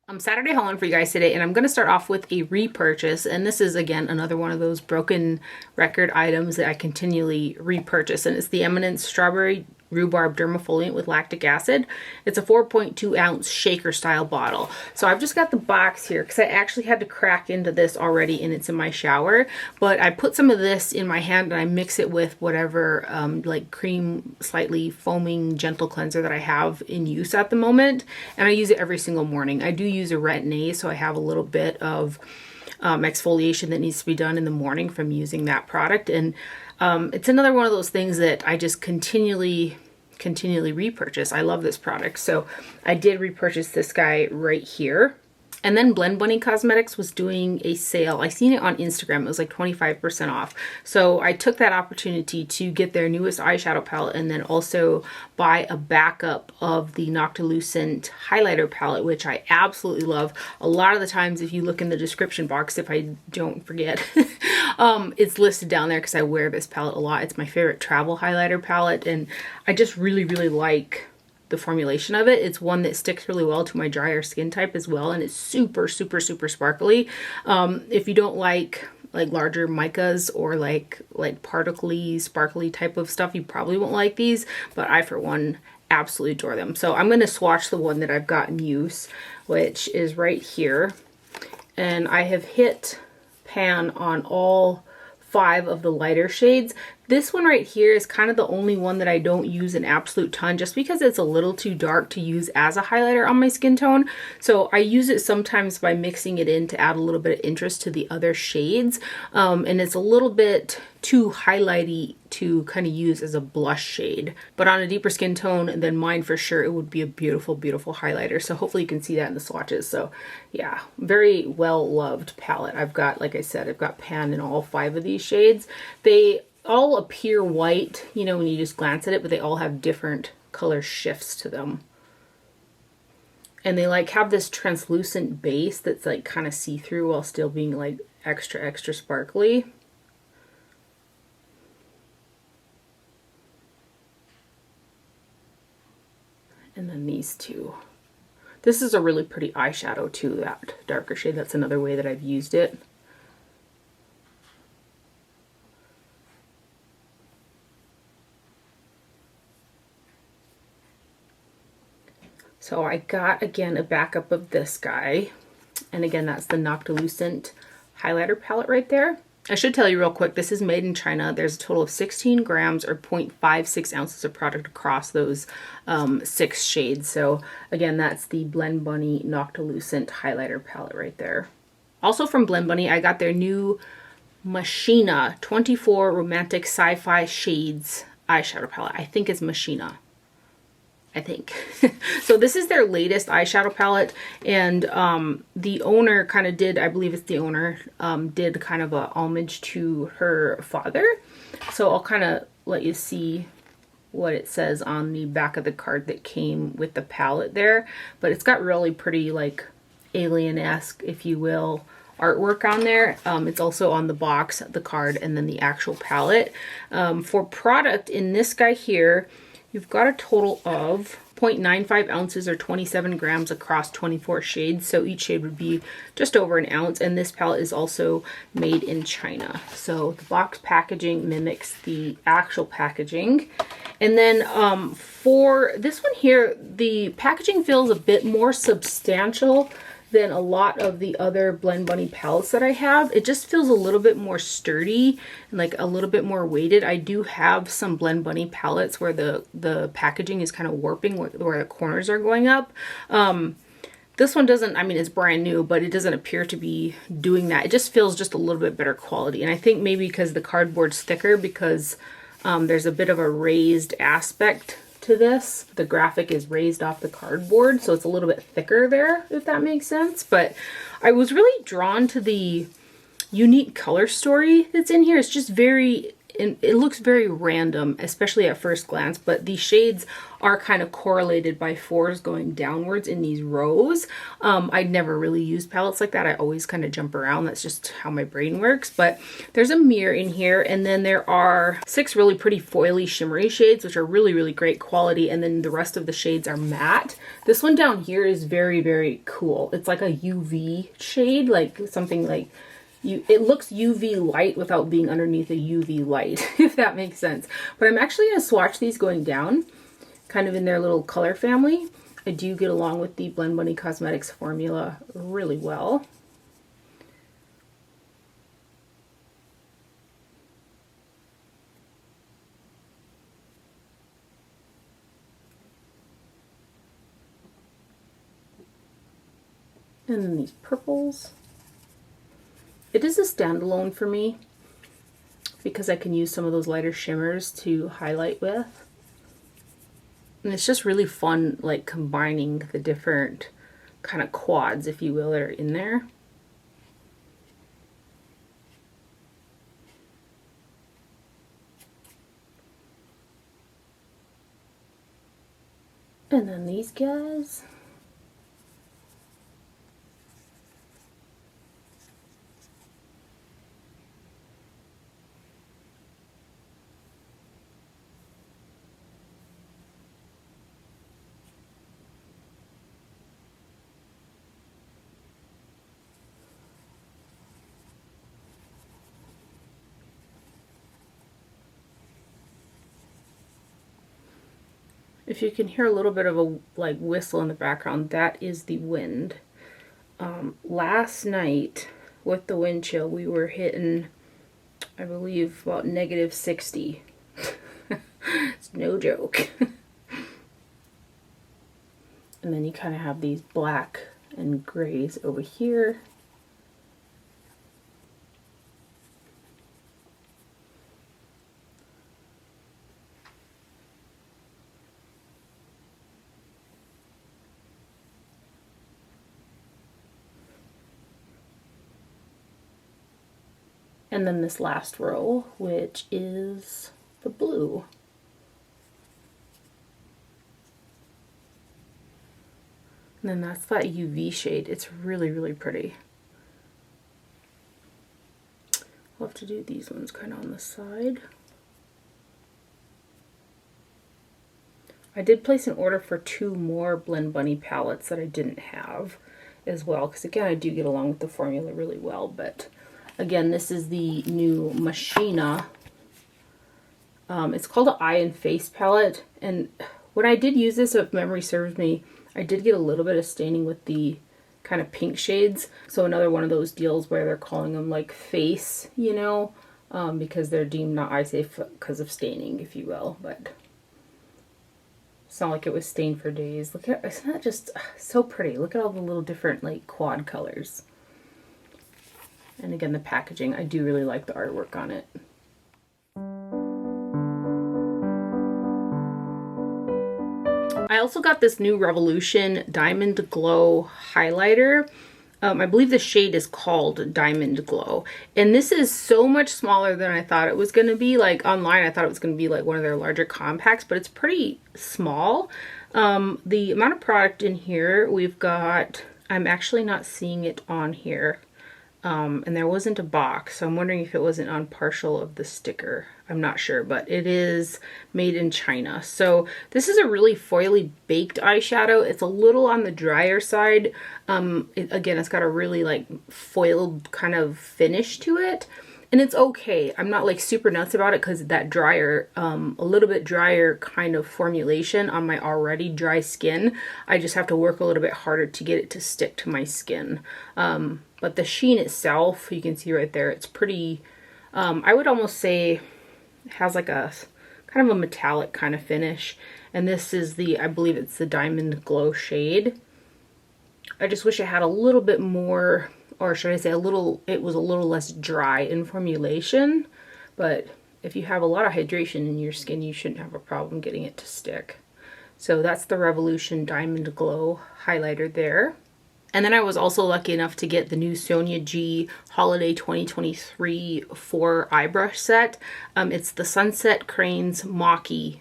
I'm Saturday hauling for you guys today, and I'm going to start off with a repurchase. And this is, again, another one of those broken record items that I continually repurchase. And it's the Eminence Strawberry Rhubarb Dermafoliant with lactic acid. It's a 4.2 ounce shaker style bottle. So I've just got the box here because I actually had to crack into this already and it's in my shower. But I put some of this in my hand and I mix it with whatever like cream, slightly foaming, gentle cleanser that I have in use at the moment. And I use it every single morning. I do use a retin-A, so I have a little bit of exfoliation that needs to be done in the morning from using that product. And it's another one of those things that I just continually repurchase. I love this product. So I did repurchase this guy right here. And then Blend Bunny Cosmetics was doing a sale. I seen it on Instagram. It was like 25% off. So I took that opportunity to get their newest eyeshadow palette and then also buy a backup of the Noctilucent highlighter palette, which I absolutely love. A lot of the times, if you look in the description box, if I don't forget, it's listed down there because I wear this palette a lot. It's my favorite travel highlighter palette, and I just really like the formulation of it. It's one that sticks really well to my drier skin type as well, and it's super sparkly. If you don't like larger micas or like particly sparkly type of stuff, you probably won't like these, but I for one absolutely adore them. So I'm going to swatch the one that I've got in use, which is right here, and I have hit pan on all 5 of the lighter shades. This one right here is kind of the only one that I don't use an absolute ton just because it's a little too dark to use as a highlighter on my skin tone. So I use it sometimes by mixing it in to add a little bit of interest to the other shades. And it's a little bit too highlighty to kind of use as a blush shade. But on a deeper skin tone than mine, for sure, it would be a beautiful highlighter. So hopefully you can see that in the swatches. So yeah, very well loved palette. I've got, like I said, I've got pan in all 5 of these shades. They all appear white, you know, when you just glance at it, but they all have different color shifts to them. And they like have this translucent base that's like kind of see-through while still being like extra sparkly. And then these two. This is a really pretty eyeshadow too, that darker shade. That's another way that I've used it. So I got, again, a backup of this guy. And again, that's the Noctilucent highlighter palette right there. I should tell you real quick, this is made in China. There's a total of 16 grams or 0.56 ounces of product across those 6 shades. So again, that's the Blend Bunny Noctilucent highlighter palette right there. Also from Blend Bunny, I got their new Machina 24 Romantic Sci-Fi Shades eyeshadow palette. I think it's Machina. I think. So this is their latest eyeshadow palette, and the owner kind of did, I believe it's the owner, did kind of a homage to her father. So I'll kind of let you see what it says on the back of the card that came with the palette there. But it's got really pretty like alien-esque, if you will, artwork on there. It's also on the box, the card, and then the actual palette. For product in this guy here, you've got a total of 0.95 ounces or 27 grams across 24 shades. So each shade would be just over an ounce. And this palette is also made in China. So the box packaging mimics the actual packaging. And then for this one here, the packaging feels a bit more substantial than a lot of the other Blend Bunny palettes that I have. It just feels a little bit more sturdy and like a little bit more weighted. I do have some Blend Bunny palettes where the packaging is kind of warping where the corners are going up. This one doesn't, I mean, it's brand new, but it doesn't appear to be doing that. It just feels just a little bit better quality. And I think maybe because the cardboard's thicker, because there's a bit of a raised aspect to this. The graphic is raised off the cardboard, so it's a little bit thicker there, if that makes sense. But I was really drawn to the unique color story that's in here. It's just very it looks very random, especially at first glance, but these shades are kind of correlated by 4s going downwards in these rows. I'd never really used palettes like that. I always kind of jump around. That's just how my brain works. But there's a mirror in here, and then there are 6 really pretty foily shimmery shades, which are really, really great quality, and then the rest of the shades are matte. This one down here is very, very cool. It's like a UV shade, like something like it looks UV light without being underneath a UV light, if that makes sense. But I'm actually going to swatch these going down, kind of in their little color family. I do get along with the Blend Bunny Cosmetics formula really well. And then these purples. It is a standalone for me because I can use some of those lighter shimmers to highlight with. And it's just really fun, like combining the different kind of quads, if you will, that are in there. And then these guys. If you can hear a little bit of a like whistle in the background, that is the wind. Last night with the wind chill, we were hitting, I believe, about -60. It's no joke. And then you kind of have these black and grays over here. And then this last row, which is the blue. And then that's that UV shade. It's really, really pretty. I'll have to do these ones kind of on the side. I did place an order for 2 more Blend Bunny palettes that I didn't have as well, because again, I do get along with the formula really well, but again, this is the new Machina. It's called an Eye and Face palette, and when I did use this, if memory serves me, I did get a little bit of staining with the kind of pink shades. So another one of those deals where they're calling them like face, you know, because they're deemed not eye safe because of staining, if you will. But it's not like it was stained for days. Look at, isn't that just so pretty? Look at all the little different like quad colors. And again, the packaging, I do really like the artwork on it. I also got this new Revolution Diamond Glow highlighter. I believe the shade is called Diamond Glow. And this is so much smaller than I thought it was going to be. Like online, I thought it was going to be like one of their larger compacts, but it's pretty small. The amount of product in here, we've got, I'm actually not seeing it on here. And there wasn't a box, so I'm wondering if it wasn't on partial of the sticker. I'm not sure, but it is made in China. So this is a really foily baked eyeshadow. It's a little on the drier side. Again, it's got a really like foiled kind of finish to it. And it's okay. I'm not like super nuts about it because that drier, a little bit drier kind of formulation on my already dry skin. I just have to work a little bit harder to get it to stick to my skin. But the sheen itself, you can see right there, it's pretty, I would almost say it has like a kind of a metallic kind of finish. And this is the, I believe it's the Diamond Glow shade. I just wish it had a little bit more, or should I say it was a little less dry in formulation. But if you have a lot of hydration in your skin, you shouldn't have a problem getting it to stick. So that's the Revolution Diamond Glow highlighter there. And then I was also lucky enough to get the new Sonia G Holiday 2023 4 eye brush set. It's the Sunset Cranes Maki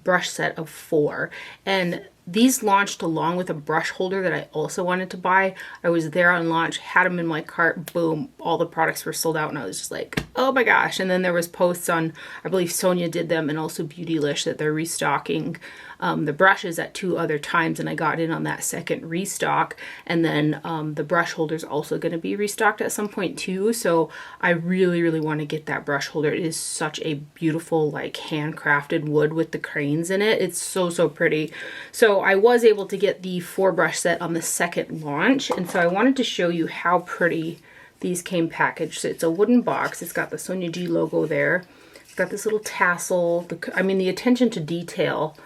brush set of 4. And these launched along with a brush holder that I also wanted to buy. I was there on launch, had them in my cart, boom, all the products were sold out, and I was just like, oh my gosh. And then there was posts on, I believe Sonia did them, and also Beautylish, that they're restocking the brushes at 2 other times, and I got in on that second restock. And then the brush holder is also going to be restocked at some point too, so I really want to get that brush holder. It is such a beautiful, like, handcrafted wood with the cranes in it. It's so pretty. So I was able to get the 4 brush set on the second launch, and so I wanted to show you how pretty these came packaged. So it's a wooden box. It's got the Sonia G logo there. It's got this little tassel. The attention to detail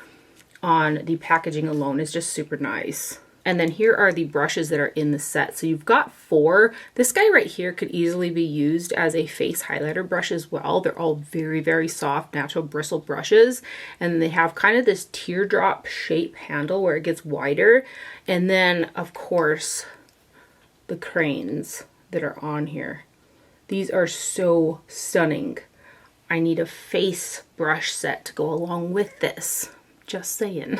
on the packaging alone is just super nice. And then here are the brushes that are in the set. So you've got 4. This guy right here could easily be used as a face highlighter brush as well. They're all very soft, natural bristle brushes. And they have kind of this teardrop shape handle where it gets wider. And then, of course, the cranes that are on here. These are so stunning. I need a face brush set to go along with this. Just saying.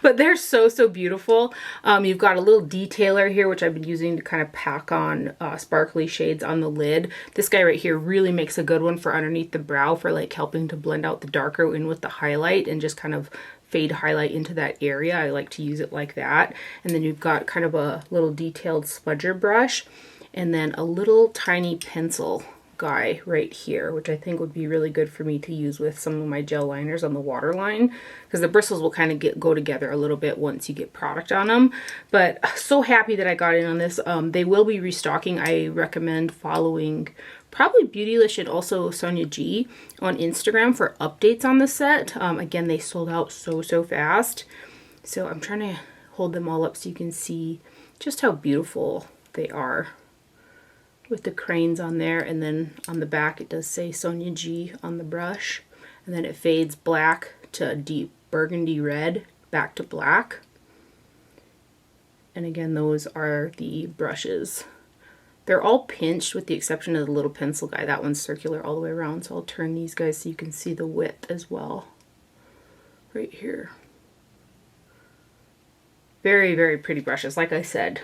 But they're so beautiful. You've got a little detailer here, which I've been using to kind of pack on sparkly shades on the lid. This guy right here really makes a good one for underneath the brow, for like helping to blend out the darker in with the highlight and just kind of fade highlight into that area. I like to use it like that. And then you've got kind of a little detailed smudger brush, and then a little tiny pencil guy right here, which I think would be really good for me to use with some of my gel liners on the waterline, because the bristles will kind of go together a little bit once you get product on them. But so happy that I got in on this. They will be restocking. I recommend following probably Beautylish and also Sonia G on Instagram for updates on the set. Again, they sold out so fast. So I'm trying to hold them all up so you can see just how beautiful they are, with the cranes on there, and then on the back it does say Sonia G on the brush, and then it fades black to a deep burgundy red back to black. And again, those are the brushes. They're all pinched with the exception of the little pencil guy. That one's circular all the way around, so I'll turn these guys so you can see the width as well. Right here. Very pretty brushes. Like I said,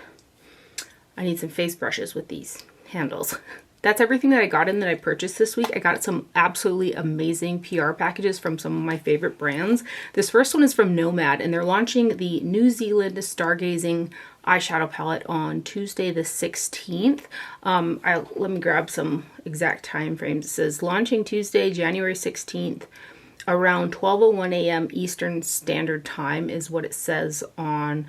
I need some face brushes with these handles. That's everything that I got in that I purchased this week. I got some absolutely amazing PR packages from some of my favorite brands. This first one is from Nomad, and they're launching the New Zealand Stargazing eyeshadow palette on Tuesday the 16th. Let me grab some exact time frames. It says launching Tuesday, January 16th, around 12:01 a.m. Eastern Standard Time is what it says on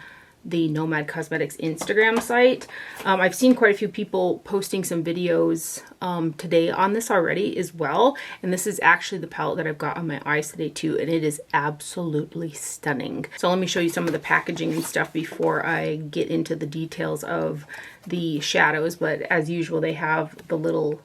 the Nomad Cosmetics Instagram site. I've seen quite a few people posting some videos today on this already as well, and this is actually the palette that I've got on my eyes today too, and it is absolutely stunning. So let me show you some of the packaging and stuff before I get into the details of the shadows. But as usual, they have the little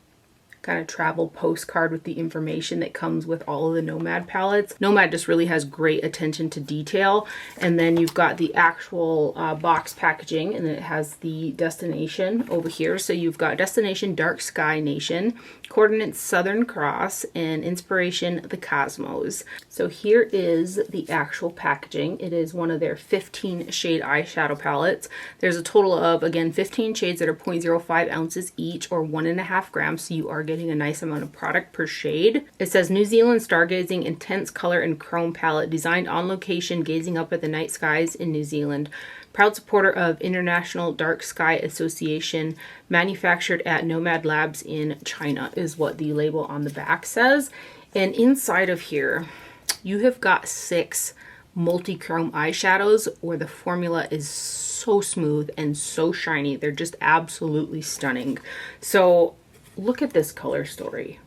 kind of travel postcard with the information that comes with all of the Nomad palettes. Nomad just really has great attention to detail. And then you've got the actual box packaging, and then it has the destination over here. So you've got destination Dark Sky Nation, coordinates Southern Cross, and inspiration the Cosmos. So here is the actual packaging. It is one of their 15 shade eyeshadow palettes. There's a total of, again, 15 shades that are 0.05 ounces each, or 1.5 grams. So you are getting a nice amount of product per shade. It says New Zealand Stargazing Intense Color and Chrome Palette, designed on location, gazing up at the night skies in New Zealand. Proud supporter of International Dark Sky Association, manufactured at Nomad Labs in China, is what the label on the back says. And inside of here, you have got 6 multi-chrome eyeshadows where the formula is so smooth and so shiny. They're just absolutely stunning. So look at this color story.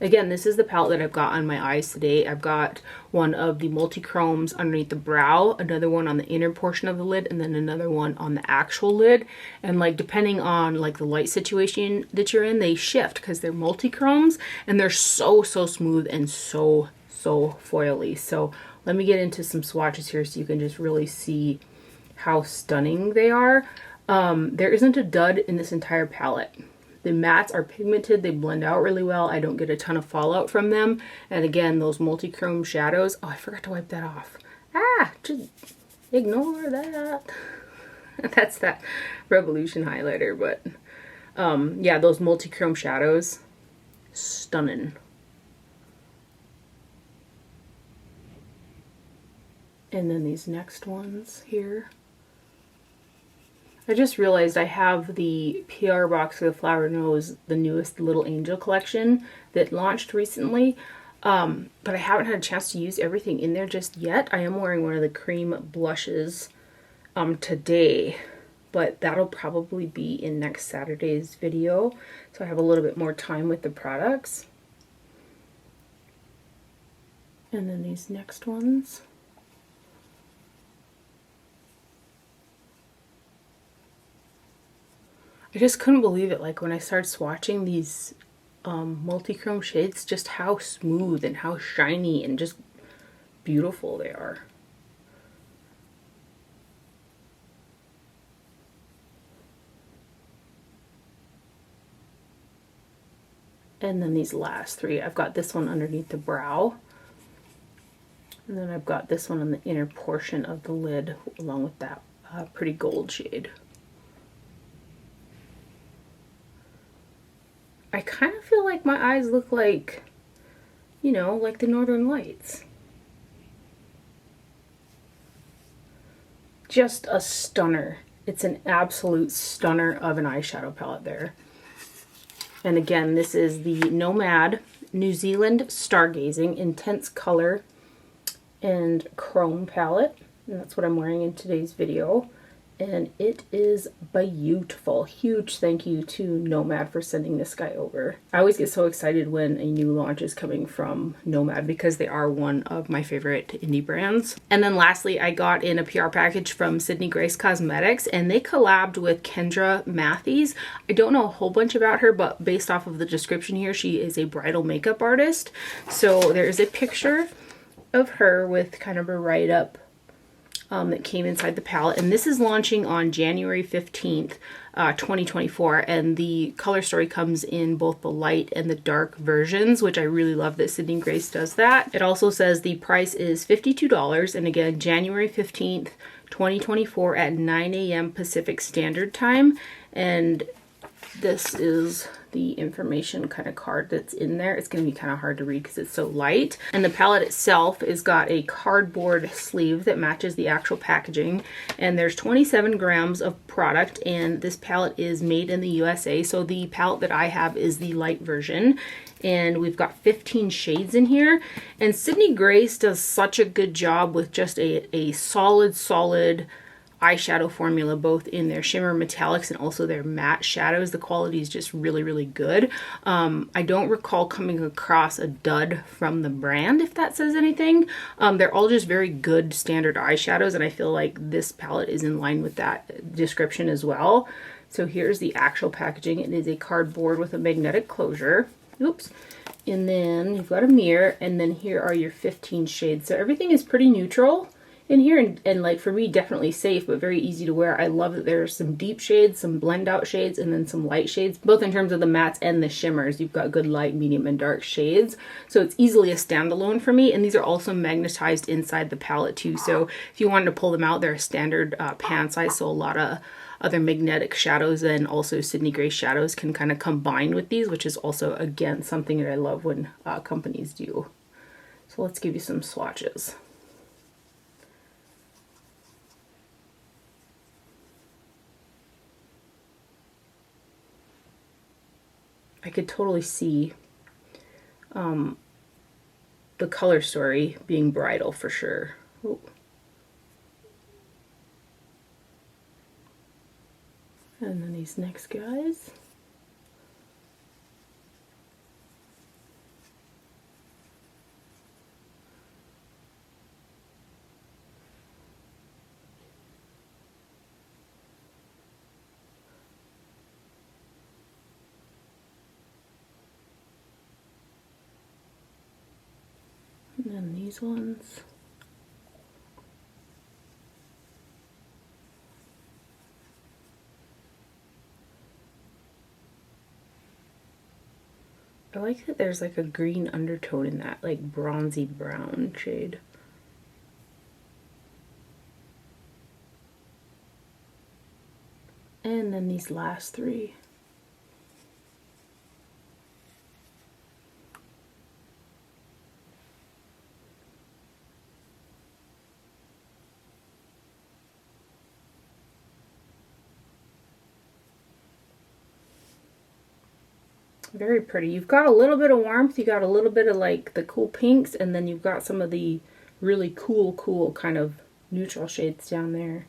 Again, this is the palette that I've got on my eyes today. I've got one of the multi-chromes underneath the brow, another one on the inner portion of the lid, and then another one on the actual lid. And like, depending on like the light situation that you're in, they shift because they're multi-chromes, and they're so smooth and so foily. So let me get into some swatches here so you can just really see how stunning they are. There isn't a dud in this entire palette. The mattes are pigmented, they blend out really well. I don't get a ton of fallout from them. And again, those multi-chrome shadows. Oh, I forgot to wipe that off. Ah, just ignore that. That's that Revolution highlighter, but yeah, those multi-chrome shadows, stunning. And then these next ones here. I just realized I have the PR box for the Flower Nose, the newest Little Angel collection that launched recently, but I haven't had a chance to use everything in there just yet. I am wearing one of the cream blushes today, but that'll probably be in next Saturday's video, so I have a little bit more time with the products. And then these next ones. I just couldn't believe it, like when I started swatching these multi-chrome shades, just how smooth and how shiny and just beautiful they are. And then these last three, I've got this one underneath the brow. And then I've got this one on the inner portion of the lid along with that pretty gold shade. I kind of feel like my eyes look like, you know, like the Northern Lights. Just a stunner. It's an absolute stunner of an eyeshadow palette there. And again, this is the Nomad New Zealand Stargazing Intense Color and Chrome palette. And that's what I'm wearing in today's video. And it is beautiful. Huge thank you to Nomad for sending this guy over. I always get so excited when a new launch is coming from Nomad because they are one of my favorite indie brands. And then lastly, I got in a PR package from Sydney Grace Cosmetics, and they collabed with Kendra Matthews. I don't know a whole bunch about her, but based off of the description here, she is a bridal makeup artist. So there is a picture of her with kind of a write-up that came inside the palette, and this is launching on January 15th, 2024, and the color story comes in both the light and the dark versions, which I really love that Sydney Grace does that. It also says the price is $52, and again, January 15th, 2024 at 9 a.m. Pacific Standard Time, and this is the information kind of card that's in there. It's going to be kind of hard to read because it's so light. And the palette itself has got a cardboard sleeve that matches the actual packaging. And there's 27 grams of product, and this palette is made in the USA. So the palette that I have is the light version. And we've got 15 shades in here. And Sydney Grace does such a good job with just a solid eyeshadow formula, both in their shimmer metallics and also their matte shadows. The quality is just really, really good. I don't recall coming across a dud from the brand, if that says anything. They're all just very good standard eyeshadows, and I feel like this palette is in line with that description as well. So here's the actual packaging. It is a cardboard with a magnetic closure. Oops. And then you've got a mirror, and then here are your 15 shades. So everything is pretty neutral in here, and like for me, definitely safe, but very easy to wear. I love that there's some deep shades, some blend out shades, and then some light shades, both in terms of the mattes and the shimmers. You've got good light, medium, and dark shades, so it's easily a standalone for me. And these are also magnetized inside the palette too, so if you wanted to pull them out, they're a standard pan size, so a lot of other magnetic shadows and also Sydney Grace shadows can kind of combine with these, which is also, again, something that I love when companies do. So let's give you some swatches. I could totally see the color story being bridal for sure. Ooh. And then these next guys. And then these ones. I like that there's like a green undertone in that like bronzy brown shade. And then these last three. Very pretty. You've got a little bit of warmth, you got a little bit of like the cool pinks, and then you've got some of the really cool kind of neutral shades down there.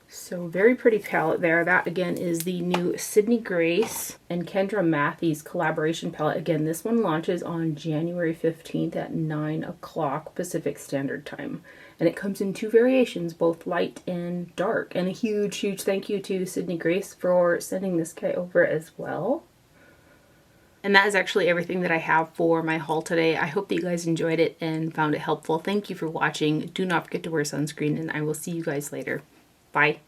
So very pretty palette there. That again is the new Sydney Grace and Kendra Matthews collaboration palette. Again, this one launches on January 15th at 9 o'clock Pacific Standard Time. And it comes in two variations, both light and dark. And a huge thank you to Sydney Grace for sending this kit over as well. And that is actually everything that I have for my haul today. I hope that you guys enjoyed it and found it helpful. Thank you for watching. Do not forget to wear sunscreen, and I will see you guys later. Bye.